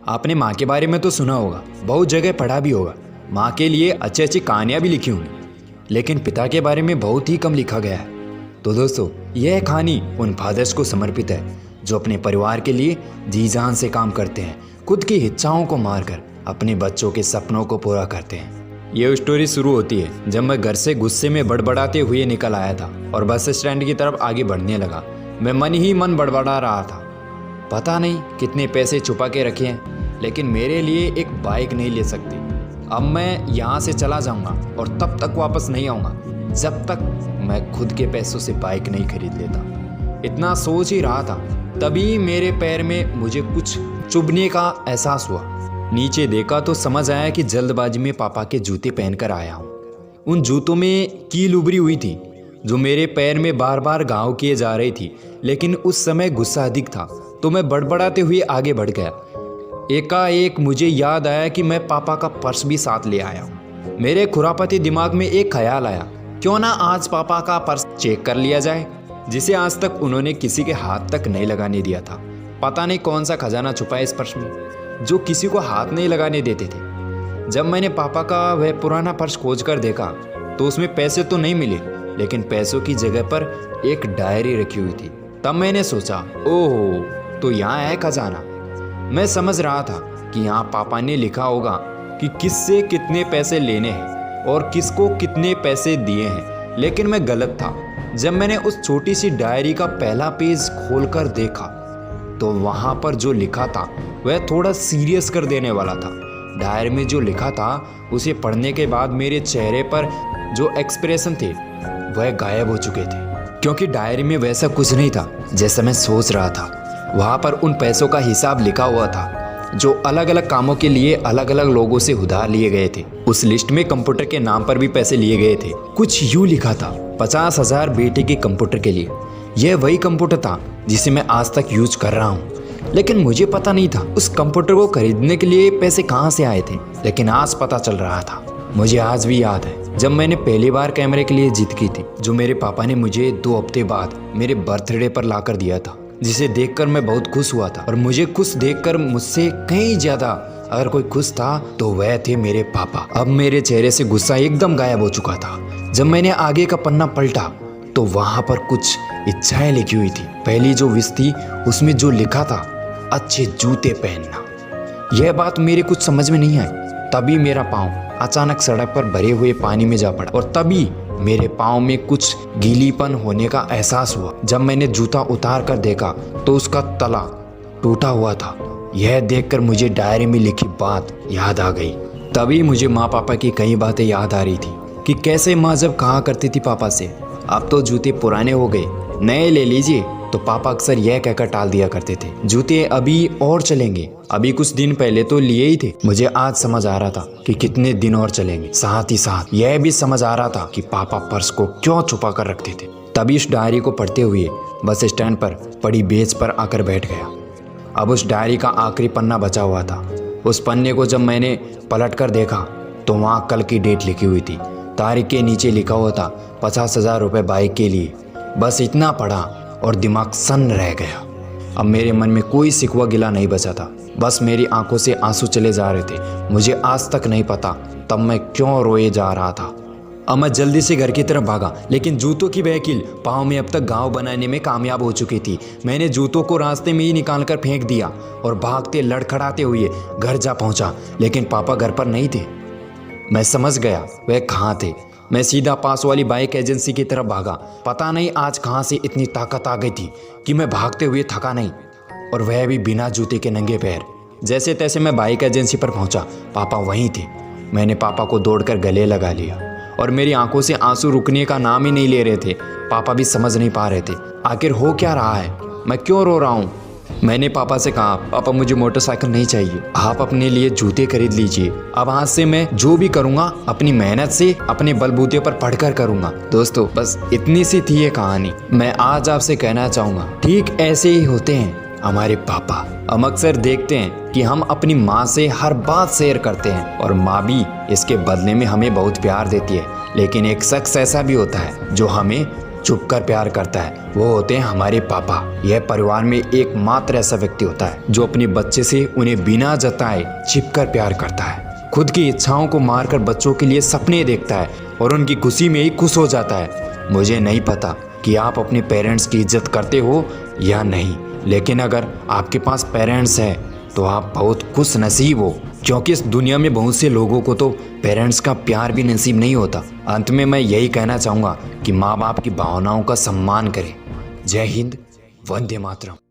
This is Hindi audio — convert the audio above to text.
आपने माँ के बारे में तो सुना होगा, बहुत जगह पढ़ा भी होगा, माँ के लिए अच्छी अच्छी कहानियाँ भी लिखी होंगी, लेकिन पिता के बारे में बहुत ही कम लिखा गया है। तो दोस्तों, यह कहानी उन फादर्स को समर्पित है जो अपने परिवार के लिए जी जान से काम करते हैं, खुद की इच्छाओं को मारकर अपने बच्चों के सपनों को पूरा करते हैं। ये स्टोरी शुरू होती है जब मैं घर से गुस्से में बड़बड़ाते हुए निकल आया था और बस स्टैंड की तरफ आगे बढ़ने लगा। मैं मन ही मन बड़बड़ा रहा था, पता नहीं कितने पैसे छुपा के रखे हैं, लेकिन मेरे लिए एक बाइक नहीं ले सकती। अब मैं यहाँ से चला जाऊँगा और तब तक वापस नहीं आऊँगा जब तक मैं खुद के पैसों से बाइक नहीं खरीद लेता। इतना सोच ही रहा था, तभी मेरे पैर में मुझे कुछ चुभने का एहसास हुआ। नीचे देखा तो समझ आया कि जल्दबाजी में पापा के जूते पहनकर आया हूँ। उन जूतों में कील उभरी हुई थी जो मेरे पैर में बार बार घाव किए जा रही थी, लेकिन उस समय गुस्सा अधिक था तो मैं बड़बड़ाते हुए आगे बढ़ गया। एकाएक मुझे याद आया कि मैं पापा का पर्स भी साथ ले आया हूँ। मेरे खुरापती दिमाग में एक ख्याल आया, क्यों ना आज पापा का पर्स चेक कर लिया जाए, जिसे आज तक उन्होंने किसी के हाथ तक नहीं लगाने दिया था। पता नहीं कौन सा खजाना छुपा है इस पर्स में जो किसी को हाथ नहीं लगाने देते थे। जब मैंने पापा का वह पुराना पर्स खोज कर देखा तो उसमें पैसे तो नहीं मिले, लेकिन पैसों की जगह पर एक डायरी रखी हुई थी। तब मैंने सोचा, ओह, तो यहाँ है खजाना। मैं समझ रहा था कि यहाँ पापा ने लिखा होगा कि किससे कितने पैसे लेने हैं और किसको कितने पैसे दिए हैं, लेकिन मैं गलत था। जब मैंने उस छोटी सी डायरी का पहला पेज खोलकर देखा तो वहाँ पर जो लिखा था वह थोड़ा सीरियस कर देने वाला था। डायरी में जो लिखा था उसे पढ़ने के बाद मेरे चेहरे पर जो एक्सप्रेशन थे वह गायब हो चुके थे, क्योंकि डायरी में वैसा कुछ नहीं था जैसा मैं सोच रहा था। वहाँ पर उन पैसों का हिसाब लिखा हुआ था जो अलग अलग कामों के लिए अलग अलग लोगों से उधार लिए गए थे। उस लिस्ट में कंप्यूटर के नाम पर भी पैसे लिए गए थे। कुछ यूँ लिखा था, 50,000 बेटे के कंप्यूटर के लिए। यह वही कंप्यूटर था जिसे मैं आज तक यूज कर रहा हूँ, लेकिन मुझे पता नहीं था उस कंप्यूटर को खरीदने के लिए पैसे कहाँ से आए थे। लेकिन आज पता चल रहा था। मुझे आज भी याद है जब मैंने पहली बार कैमरे के लिए जिद की थी, जो मेरे पापा ने मुझे 2 हफ्ते बाद मेरे बर्थडे पर ला कर दिया था, जिसे देखकर मैं बहुत खुश हुआ था। और मुझे खुश देखकर मुझसे कहीं ज्यादा अगर कोई खुश था तो वह थे मेरे पापा। अब मेरे चेहरे से गुस्सा एकदम गायब हो चुका था। जब मैंने आगे का पन्ना पलटा तो वहां पर कुछ इच्छाएं लिखी हुई थी। पहली जो विश थी उसमें जो लिखा था, अच्छे जूते पहनना। यह बात मेरे कुछ समझ में नहीं आई। तभी मेरा पाँव अचानक सड़क पर भरे हुए पानी में जा पड़ा और तभी मेरे पाँव में कुछ गीलीपन होने का एहसास हुआ। जब मैंने जूता उतार कर देखा तो उसका तला टूटा हुआ था। यह देखकर मुझे डायरी में लिखी बात याद आ गई। तभी मुझे माँ पापा की कई बातें याद आ रही थी कि कैसे माँ जब कहा करती थी पापा से, अब तो जूते पुराने हो गए, नए ले लीजिए, तो पापा अक्सर यह कहकर टाल दिया करते थे, जूते अभी और चलेंगे, अभी कुछ दिन पहले तो लिए ही थे। मुझे आज समझ आ रहा था कि कितने दिन और चलेंगे। साथ ही साथ यह भी समझ आ रहा था कि पापा पर्स को क्यों छुपा कर रखते थे। तभी इस डायरी को पढ़ते हुए बस स्टैंड पर पड़ी बेंच पर आकर बैठ गया। अब उस डायरी का आखिरी पन्ना बचा हुआ था। उस पन्ने को जब मैंने पलट कर देखा तो वहाँ कल की डेट लिखी हुई थी। तारीख के नीचे लिखा हुआ था 50,000 रुपये बाइक के लिए। बस इतना पढ़ा और दिमाग सन्न रह गया। अब मेरे मन में कोई सिकवा गिला नहीं बचा था, बस मेरी आंखों से आंसू चले जा रहे थे। मुझे आज तक नहीं पता तब मैं क्यों रोए जा रहा था। अब मैं जल्दी से घर की तरफ भागा, लेकिन जूतों की वह कील पाँव में अब तक घाव बनाने में कामयाब हो चुकी थी। मैंने जूतों को रास्ते में ही निकाल कर फेंक दिया और भागते लड़खड़ाते हुए घर जा पहुंचा, लेकिन पापा घर पर नहीं थे। मैं समझ गया वह कहाँ थे। मैं सीधा पास वाली बाइक एजेंसी की तरफ भागा। पता नहीं आज कहाँ से इतनी ताकत आ गई थी कि मैं भागते हुए थका नहीं, और वह भी बिना जूते के नंगे पैर। जैसे तैसे मैं बाइक एजेंसी पर पहुंचा। पापा वहीं थे। मैंने पापा को दौड़कर गले लगा लिया और मेरी आंखों से आंसू रुकने का नाम ही नहीं ले रहे थे। पापा भी समझ नहीं पा रहे थे आखिर हो क्या रहा है, मैं क्यों रो रहा हूँ। मैंने पापा से कहा, पापा मुझे मोटरसाइकिल नहीं चाहिए, आप अपने लिए जूते खरीद लीजिए। अब आज से मैं जो भी करूँगा अपनी मेहनत से अपने बलबूते पर पढ़कर करूँगा। दोस्तों, बस इतनी सी थी ये कहानी। मैं आज आपसे कहना चाहूँगा, ठीक ऐसे ही होते हैं हमारे पापा। हम अक्सर देखते हैं कि हम अपनी माँ से हर बात शेयर करते हैं और माँ भी इसके बदले में हमें बहुत प्यार देती है, लेकिन एक शख्स ऐसा भी होता है जो हमें छुप कर प्यार करता है वो होते हैं हमारे पापा। यह परिवार में एकमात्र ऐसा व्यक्ति होता है जो अपने बच्चे से उन्हें बिना जताए छिप कर प्यार करता है, खुद की इच्छाओं को मारकर बच्चों के लिए सपने देखता है और उनकी खुशी में ही खुश हो जाता है। मुझे नहीं पता कि आप अपने पेरेंट्स की इज्जत करते हो या नहीं, लेकिन अगर आपके पास पेरेंट्स है तो आप बहुत खुश नसीब हो, क्योंकि इस दुनिया में बहुत से लोगों को तो पेरेंट्स का प्यार भी नसीब नहीं होता। अंत में मैं यही कहना चाहूँगा कि माँ बाप की भावनाओं का सम्मान करें। जय हिंद, वंदे मातरम।